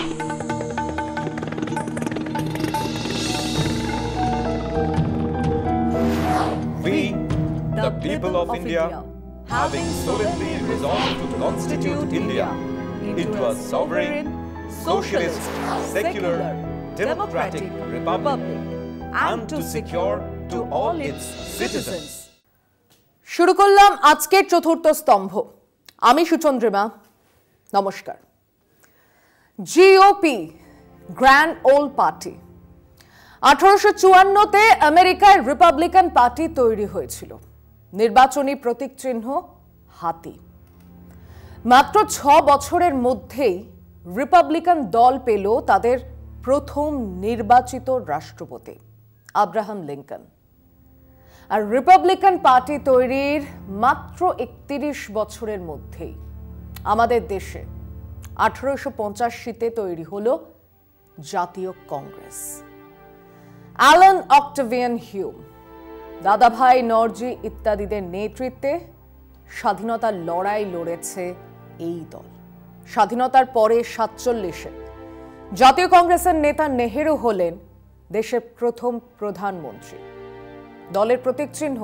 We, the people of India, having solemnly resolved to constitute India into a sovereign, socialist, secular, democratic republic, and to secure to all its citizens. শুরু করলাম আজকের চতুর্থ স্তম্ভ। আমি সুচন্দ্রিমা, নমস্কার। GOP, grand old party, 1854-তে আমেরিকায় Republican party তৈরি হয়েছিল। নির্বাচনী প্রতীক চিহ্ন হাতি। মাত্র 6 বছরের মধ্যেই রিপাবলিকান দল পেল তাদের প্রথম নির্বাচিত রাষ্ট্রপতি আব্রাহাম লিঙ্কন। আর রিপাবলিকান পার্টি তৈরির মাত্র 31 বছরের মধ্যেই আমাদের দেশে 1885-তে তৈরি হলো জাতীয় কংগ্রেস। অ্যালান অক্টাভিয়ান হিউম, দাদাভাই নরজি ইত্যাদিদের নেতৃত্বে স্বাধীনতার লড়াই লড়েছে এই দল। স্বাধীনতার পরে 47-এ জাতীয় কংগ্রেসের নেতা নেহেরু হলেন দেশের প্রথম প্রধানমন্ত্রী। দলের প্রতীক চিহ্ন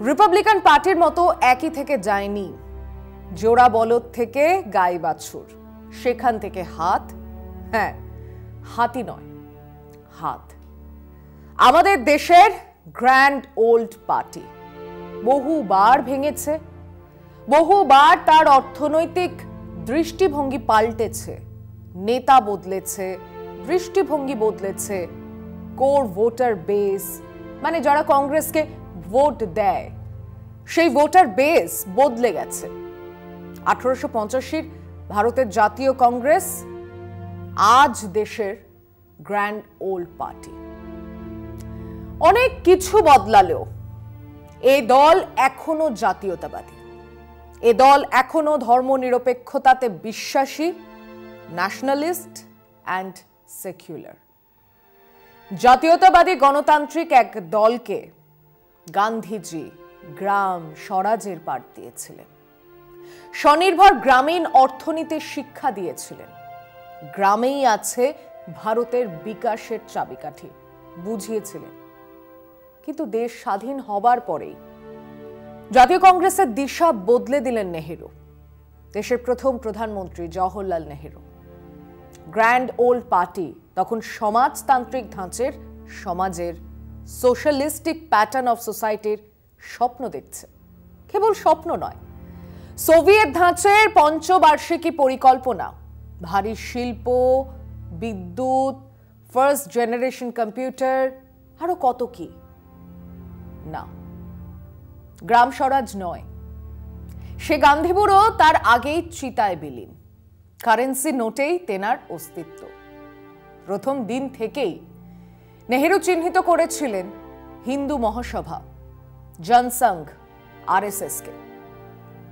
রিপাবলিকান পার্টির মতো একই থেকে যায়নি। জোড়া বলদ থেকে গাই বাছুর, সেখান থেকে হাত, হ্যাঁ হাতি নয়, হাত। আমাদের দেশের গ্র্যান্ড ওল্ড পার্টি বহুবার ভেঙেছে, বহুবার তার অর্থনৈতিক দৃষ্টিভঙ্গি পাল্টেছে, নেতা বদলেছে, দৃষ্টিভঙ্গি বদলেছে, কোর ভোটার বেস মানে যারা কংগ্রেসকে ভোট দেয় সেই ভোটার বেস বদলে গেছে। 1885-র ভারতের জাতীয় কংগ্রেস আজ দেশের গ্র্যান্ড ওল্ড পার্টি। অনেক কিছু বদলালেও এই দল এখনো জাতীয়তাবাদী। এ দল এখনো ধর্মনিরপেক্ষতাতে বিশ্বাসী, ন্যাশনালিস্ট অ্যান্ড সেকুলার। জাতীয়তাবাদী গণতান্ত্রিক এক দলকে গান্ধীজি গ্রাম স্বরাজের পাঠ দিয়েছিলেন, স্বনির্ভর গ্রামীণ অর্থনীতির শিক্ষা দিয়েছিলেন। গ্রামেই আছে ভারতের বিকাশের চাবিকাঠি বুঝিয়েছিলেন। কিন্তু দেশ স্বাধীন হবার পরেই জাতীয় কংগ্রেসের দিশা বদলে দিলেন নেহেরু, দেশের প্রথম প্রধানমন্ত্রী Jawaharlal Nehru. Grand old party তখন সমাজতান্ত্রিক ধাঁচের সমাজের সোশ্যালিস্টিক প্যাটার্ন অফ সোসাইটির স্বপ্ন দেখছে। কেবল স্বপ্ন নয়, সোভিয়েত ধাঁচের পঞ্চবার্ষিকী পরিকল্পনা, ভারী শিল্প, বিদ্যুৎ, ফার্স্ট জেনারেশন কম্পিউটার, আরো কত কি না। গ্রাম স্বরাজ নয়, সে গান্ধী বুড়ো তার আগেই চিতায় বিলীন। কারেন্সি নোটেই তেনার অস্তিত্ব। প্রথম দিন থেকেই নেহেরু চিহ্নিত করেছিলেন হিন্দু মহাসভা, জনসংঘ, আরএসএসকে।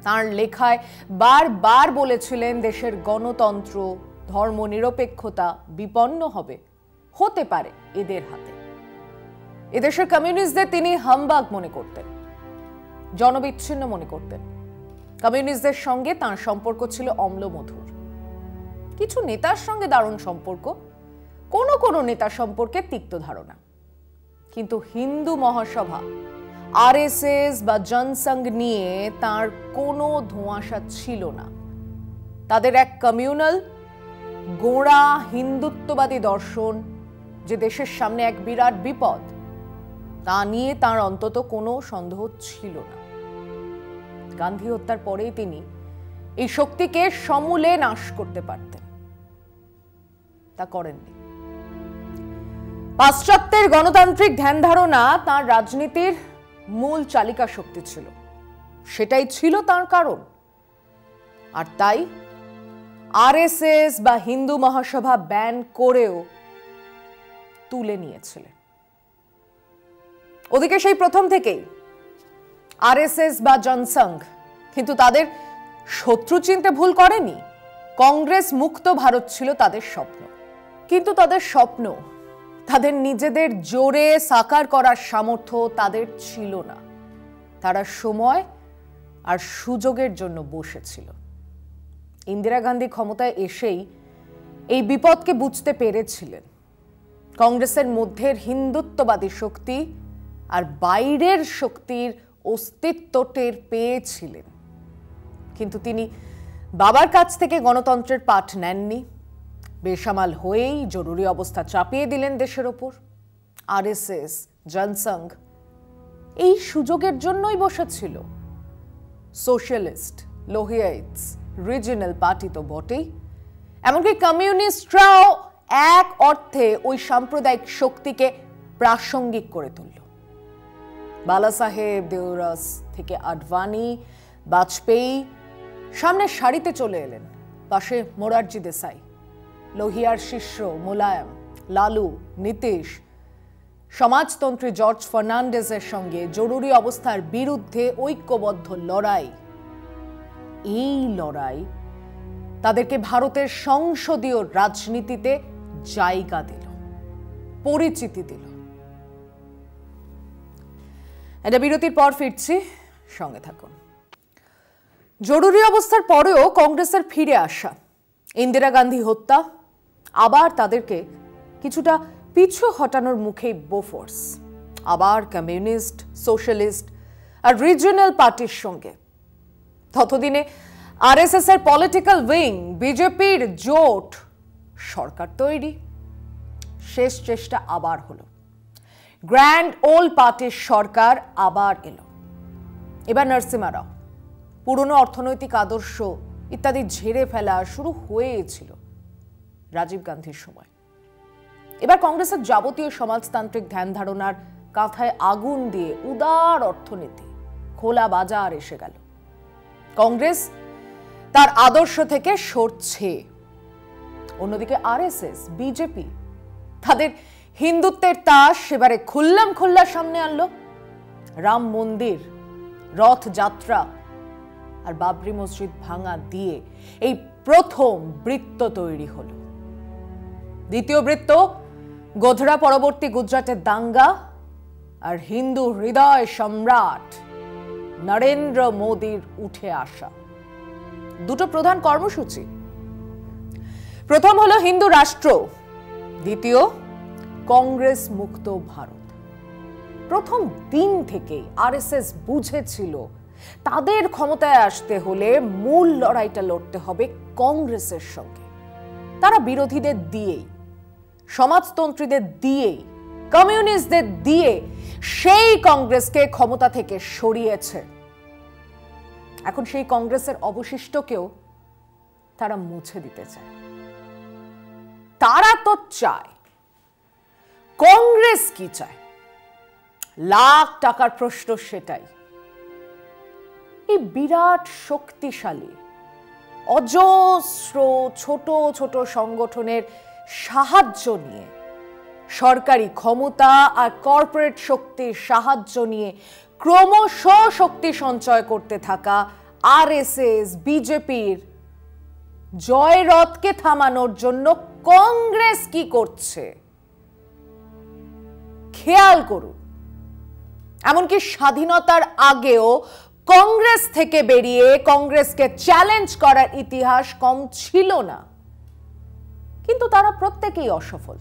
তাঁর লেখায় বারবার বলেছিলেন দেশের গণতন্ত্র, ধর্মনিরপেক্ষতা বিপন্ন হতে পারে এদের হাতে। এদেশের কমিউনিস্টদের তিনি হামবাগ মনে করতেন, জনবিচ্ছিন্ন মনে করতেন। কমিউনিস্টদের সঙ্গে তাঁর সম্পর্ক ছিল অম্লমধুর। কিছু নেতার সঙ্গে দারুণ সম্পর্ক, কোনো নেতার সম্পর্কে তিক্ত ধারণা। কিন্তু হিন্দু মহাসভা, আরএসএস বা জনসংঘ নিয়ে তার কোনো ধোঁয়াশা ছিল না। তাদের এক কমিউনাল গোঁড়া হিন্দুত্ববাদী দর্শন যে দেশের সামনে এক বিরাট বিপদ, তা নিয়ে তার অন্তত কোনো সন্দেহ ছিল না। গান্ধী হত্যার পরেই তিনি এই শক্তিকে সমূলে নাশ করতে পারতেন, তা করেননি। পাশ্চাত্যের গণতান্ত্রিক ধ্যান ধারণা তাঁর রাজনীতির মূল চালিকা শক্তি ছিল, সেটাই ছিল তার কারণ। আর তাই আরএসএস বা হিন্দু মহাসভা ব্যান করেও তুলে নিয়েছিলেন। ওদিকে সেই প্রথম থেকেই আরএসএস বা জনসংঘ কিন্তু তাদের শত্রু চিনতে ভুল করেনি। কংগ্রেস মুক্ত ভারত ছিল তাদের স্বপ্ন, কিন্তু তাদের স্বপ্ন তাদের নিজেদের জোরে সাকার করার সামর্থ্য তাদের ছিল না। তারা সময় আর সুযোগের জন্য বসেছিল। ইন্দিরা গান্ধী ক্ষমতায় এসেই এই বিপদকে বুঝতে পেরেছিলেন। কংগ্রেসের মধ্যের হিন্দুত্ববাদী শক্তি আর বাইরের শক্তির অস্তিত্ব টের পেয়েছিলেন, কিন্তু তিনি বাবার কাছ থেকে গণতন্ত্রের পাঠ নেননি। বেসামাল হয়েই জরুরি অবস্থা চাপিয়ে দিলেন দেশের ওপর। আরএসএস, জনসংঘ এই সুযোগের জন্যই বসেছিল। সোশ্যালিস্ট, লোহিয়াইটস, রিজিনাল পার্টি তো বটেই, এমনকি কমিউনিস্টরাও এক অর্থে ওই সাম্প্রদায়িক শক্তিকে প্রাসঙ্গিক করে তুলল। বালা সাহেব, দেওরাস থেকে আডবাণী, বাজপেয়ী সামনের সারিতে চলে এলেন, পাশে মোরারজি দেসাই, লোহিয়ার শিষ্য মুলায়ম, লালু, নীতিশ, সমাজতন্ত্রী জর্জ ফার্নান্ডেজের সঙ্গে জরুরি অবস্থার বিরুদ্ধে ঐক্যবদ্ধ লড়াই। এই লড়াই তাদেরকে ভারতের সংসদীয় রাজনীতিতে জায়গা দিল, পরিচিতি দিল। এটা বিরতির পর ফিরছি, সঙ্গে থাকুন। জরুরি অবস্থার পরেও কংগ্রেসের ফিরে আসা, ইন্দিরা গান্ধী হত্যা, আবার তাদেরকে কিছুটা পিছু হটানোর মুখেই বোফোর্স, আবার কমিউনিস্ট, সোশ্যালিস্ট আর রিজিওনাল পার্টির সঙ্গে। ততদিনে আরএসএস এর পলিটিক্যাল উইং, বিজেপির জোট, সরকার তৈরি। শেষ চেষ্টা আবার হলো, গ্র্যান্ড ওল্ড পার্টির সরকার আবার এলো। এবার নরসিমহা রাও, পুরনো অর্থনৈতিক আদর্শ ইত্যাদি ঝেড়ে ফেলা শুরু হয়েছিল রাজীব গান্ধীর সময়। এবার কংগ্রেসের যাবতীয় সমাজতান্ত্রিক ধ্যান ধারণার কাঁথায় আগুন দিয়ে উদার অর্থনীতি, খোলা বাজার এসে গেল। কংগ্রেস তার আদর্শ থেকে সরছে। অন্যদিকে আরএসএস, বিজেপি তাদের হিন্দুত্বের তাস এবারে খুল্লাম খুল্লা সামনে আনলো। রাম মন্দির, রথযাত্রা আর বাবরি মসজিদ ভাঙা দিয়ে এই প্রথম বৃত্ত তৈরি হলো। দ্বিতীয় বৃত্ত গোধরা পরবর্তী গুজরাটের দাঙ্গা আর হিন্দু হৃদয় সম্রাট নরেন্দ্র মোদীর উঠে আসা। দুটো প্রধান কর্মসূচি, প্রথম হলো হিন্দু রাষ্ট্র, দ্বিতীয় কংগ্রেস মুক্ত ভারত। প্রথম দিন থেকেই আরএসএস বুঝেছিল তাদের ক্ষমতায় আসতে হলে মূল লড়াইটা লড়তে হবে কংগ্রেসের সঙ্গে। তারা বিরোধীদের দিয়েই, সমাজতন্ত্রীদের দিয়েই, কমিউনিস্টদের দিয়ে সেই কংগ্রেসকে ক্ষমতা থেকে সরিয়েছে। এখন সেই কংগ্রেসের অবশিষ্টকেও তারা মুছে দিতে চায়। তারা তো চায়, কংগ্রেস কি চায়? লাখ টাকার প্রশ্ন সেটাই। এই বিরাট শক্তিশালী অজস্র ছোট ছোট সংগঠনের সাহায্য নিয়ে, সরকারি ক্ষমতা আর কর্পোরেট শক্তির সাহায্য নিয়ে ক্রমশ শক্তি সঞ্চয় করতে থাকা আরএসএস, বিজেপির জয়রথকে থামানোর জন্য কংগ্রেস কি করছে খেয়াল করুন। এমনকি স্বাধীনতার আগেও কংগ্রেস থেকে বেরিয়ে কংগ্রেসকে চ্যালেঞ্জ করার ইতিহাস কম ছিল না, কিন্তু তারা প্রত্যেকেই অসফল।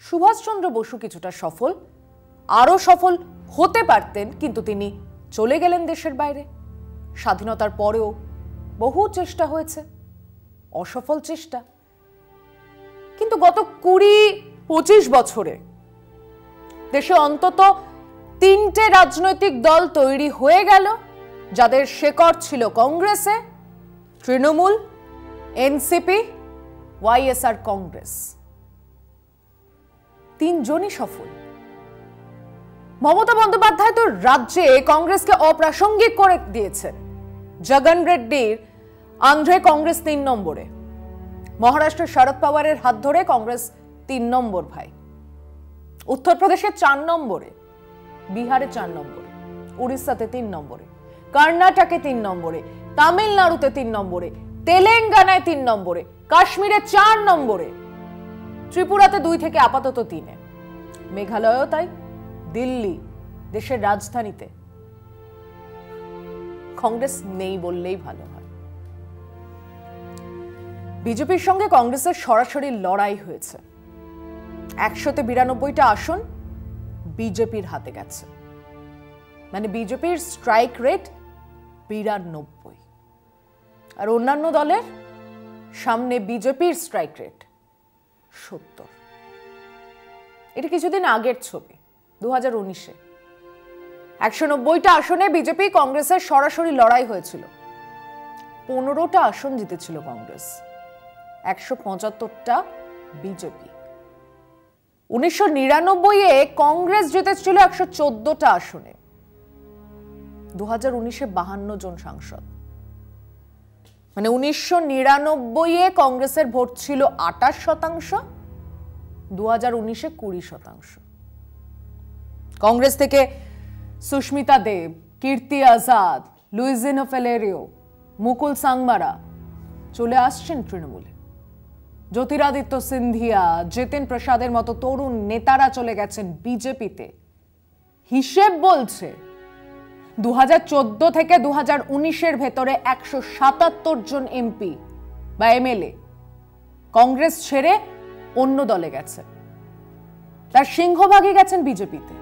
সুভাষচন্দ্র বসু কিছুটা সফল, আরো সফল হতে পারতেন, কিন্তু তিনি চলে গেলেন দেশের বাইরে। স্বাধীনতার পরেও বহু চেষ্টা হয়েছে, অসফল চেষ্টা। কিন্তু গত 20-25 বছরে দেশে অন্তত 3টে রাজনৈতিক দল তৈরি হয়ে গেল, যাদের শেকড় ছিল কংগ্রেসে, তৃণমূল, এনসিপি, ওয়াইএসআর কংগ্রেস। 3জনই সফল। মমতা বন্দ্যোপাধ্যায় তো রাজ্যে কংগ্রেসকে অপ্রাসঙ্গিক করে দিয়েছেন। জগন রেড্ডির আন্ধ্রে কংগ্রেস 3 নম্বরে, মহারাষ্ট্রের শরদ পাওয়ারের হাত ধরে কংগ্রেস 3 নম্বর ভাই, উত্তরপ্রদেশে 4 নম্বরে, বিহারে 4 নম্বরে, উড়িষ্যাতে 3 নম্বরে, কর্ণাটকে 3 নম্বরে, তামিলনাড়ুতে 3 নম্বরে, তেলেঙ্গানায় 3 নম্বরে, কাশ্মীরে 4 নম্বরে, ত্রিপুরাতে 2 থেকে আপাতত 3-এ, মেঘালয়ও তাই, দিল্লি দেশের রাজধানীতে কংগ্রেস নেই বললেই ভালো হয়। বিজেপির সঙ্গে কংগ্রেসের সরাসরি লড়াই হয়েছে। 192টা আসন বিজেপির হাতে গেছে, মানে বিজেপির স্ট্রাইক রেট 92, আর অন্যান্য দলের সামনে বিজেপির স্ট্রাইক রেট 70। এটা কিছুদিন আগের ছবি, 2019-এ 190টা আসনে বিজেপি কংগ্রেসের সরাসরি লড়াই হয়েছিল। 15টা আসন জিতেছিল কংগ্রেস, 175টা বিজেপি। 1999-এ কংগ্রেস জিতেছিল 114টা আসনে, 2019-এ 52 জন সাংসদ। মানে 1999-এ কংগ্রেসের ভোট ছিল 28%, 2019-এ 20%। কংগ্রেস থেকে সুস্মিতা দেব, কীর্তি আজাদ, লুইজিনো ফেলেরিও, মুকুল সাংমারা চলে আসছেন তৃণমূলে। জ্যোতিরাদিত্য সিন্ধিয়া, জিতেন প্রসাদের মতো তরুণ নেতারা চলে গেছেন বিজেপিতে। হিসেব বলছে 2014 থেকে 2019-এর ভেতরে 177 জন এমপি বা এমএলএ কংগ্রেস ছেড়ে অন্য দলে গেছে, তার সিংহভাগই গেছেন বিজেপিতে।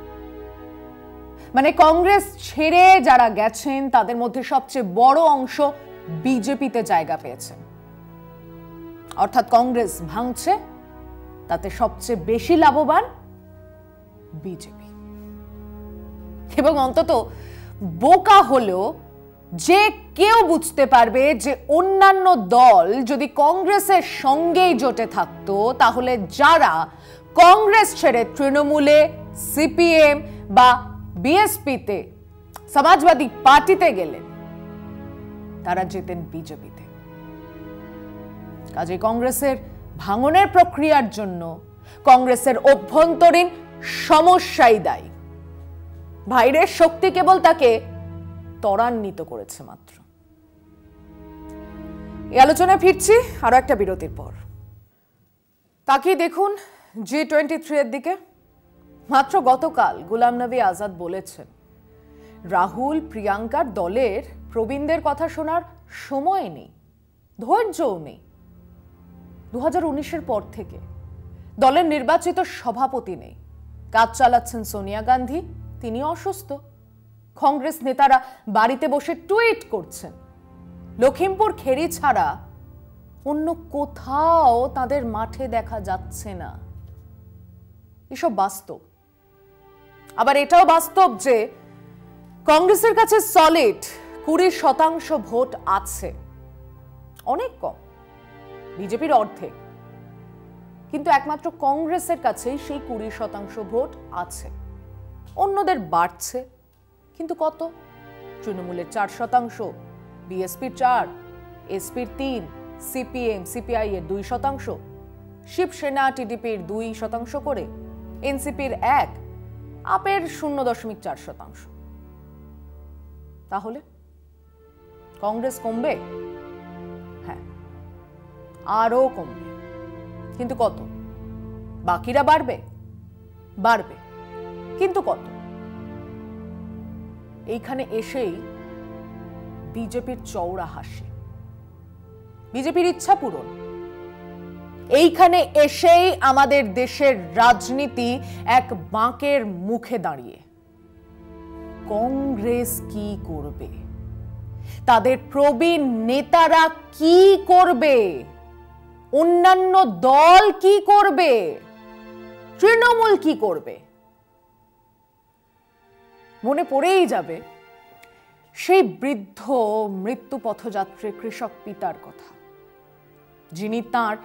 মানে কংগ্রেস ছেড়ে যারা গেছেন তাদের মধ্যে সবচেয়ে বড় অংশ বিজেপিতে জায়গা পেয়েছেন। অর্থাৎ কংগ্রেস ভাঙছে, তাতে সবচেয়ে বেশি লাভবান বিজেপি। এবং অন্তত বোকা হলেও যে কেউ বুঝতে পারবে যে অন্যান্য দল যদি কংগ্রেসের সঙ্গেই জোটে থাকতো, তাহলে যারা কংগ্রেস ছেড়ে তৃণমূলে, সিপিএম বা বিএসপিতে, সমাজবাদী পার্টিতে গেলেন, তারা যেতেন বিজেপিতে। কাজে কংগ্রেসের ভাঙনের প্রক্রিয়ার জন্য কংগ্রেসের অভ্যন্তরীণ সমস্যাই দায়ী। বাইরের শক্তি কেবল তাকে ত্বরান্বিত করেছে মাত্র। এই আলোচনায় ফিরছি আরো একটা বিরতির পর। তাকিয়ে দেখুন G23 এর দিকে। মাত্র গতকাল গোলাম নবী আজাদ বলেছেন, রাহুল প্রিয়াঙ্কার দলের প্রবীণদের কথা শোনার সময় নেই, ধৈর্যও নেই। 2019-এর পর থেকে দলের নির্বাচিত সভাপতি নেই, কাজ চালাচ্ছেন সোনিয়া গান্ধী, তিনি অসুস্থ। কংগ্রেস নেতারা বাড়িতে বসে টুইট করছেন। লখিমপুর খেরি ছাড়া অন্য কোথাও তাদের মাঠে দেখা যাচ্ছে না। এসব বাস্তব। আবার এটাও বাস্তব যে কংগ্রেসের কাছে সলিড 20% ভোট আছে, অনেক কম, বিজেপির অর্ধেক। কিন্তু একমাত্র কংগ্রেসের কাছেই সেই 20% ভোট আছে। অন্যদের বাড়ছে, কিন্তু কত? তৃণমূলের 4%, বিএসপির 4%, এসপির 3%, সিপিএম সিপিআই এর 2%, শিবসেনা টিডিপির 2% করে, এনসিপির 1%, আপের 0.4%। তাহলে কংগ্রেস কমবে? হ্যাঁ, আরো কমবে, কিন্তু কত? বাকিরা বাড়বে? বাড়বে, কিন্তু কত? এইখানে এসেই বিজেপির চওড়া হাসি, বিজেপির ইচ্ছা পূরণ। এইখানে এসেই আমাদের দেশের রাজনীতি এক বাঁকের মুখে দাঁড়িয়ে। কংগ্রেস কি করবে? তাদের প্রবীণ নেতারা কি করবে? অন্যান্য দল কি করবে? তৃণমূল কি করবে? মনে পড়েই যাবে সেই বৃদ্ধ মৃত্যু পথযাত্রী কৃষক পিতার কথা, যিনি তার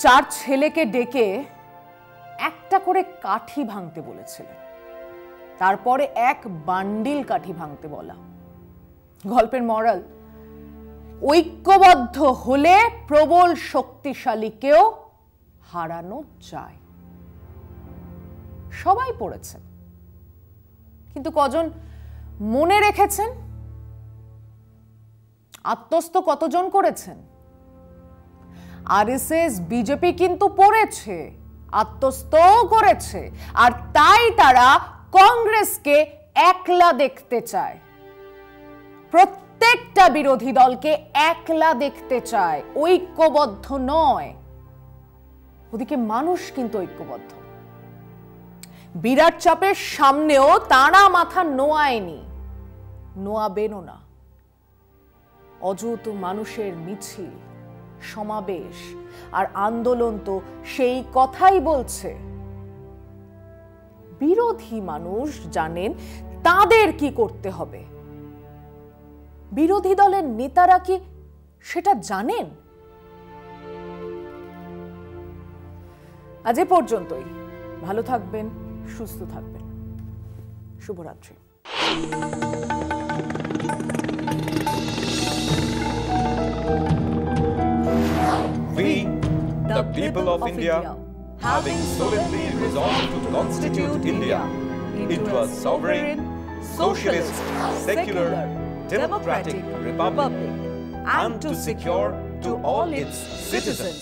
4 ছেলেকে ডেকে একটা করে কাঠি ভাঙতে বলেছিলেন, তারপরে 1 বান্ডিল কাঠি ভাঙতে বলা। গল্পের মরাল, ঐক্যবদ্ধ হলে প্রবল শক্তিশালীকেও হারানো যায়। সবাই পড়েছেন, কিন্তু কজন মনে রেখেছেন? আত্মস্থ কতজন করেছেন? আরএসএস বিজেপি কিন্তু পড়েছে, আত্মস্থও করেছে, আর তাই তারা কংগ্রেসকে একলা দেখতে চায়। প্রত্যেকটা বিরোধী দলকে একলা দেখতে চায়, ঐক্যবদ্ধ নয়। ওদিকে মানুষ কিন্তু ঐক্যবদ্ধ। বিরাট চাপের সামনেও তারা মাথা নোয়ায়নি, নোয়াবেনও না। অযুত মানুষের মিছিল, সমাবেশ আর আন্দোলন তো সেই কথাই বলছে। বিরোধী মানুষ জানেন তাদের কি করতে হবে, বিরোধী দলের নেতারা কি সেটা জানেন? আজ এ পর্যন্তই। ভালো থাকবেন, সুস্থ থাকবেন। শুভরাত্রি। We, the people of India, having solemnly resolved to constitute India into a sovereign, socialist, secular, democratic republic, and to secure to all its citizens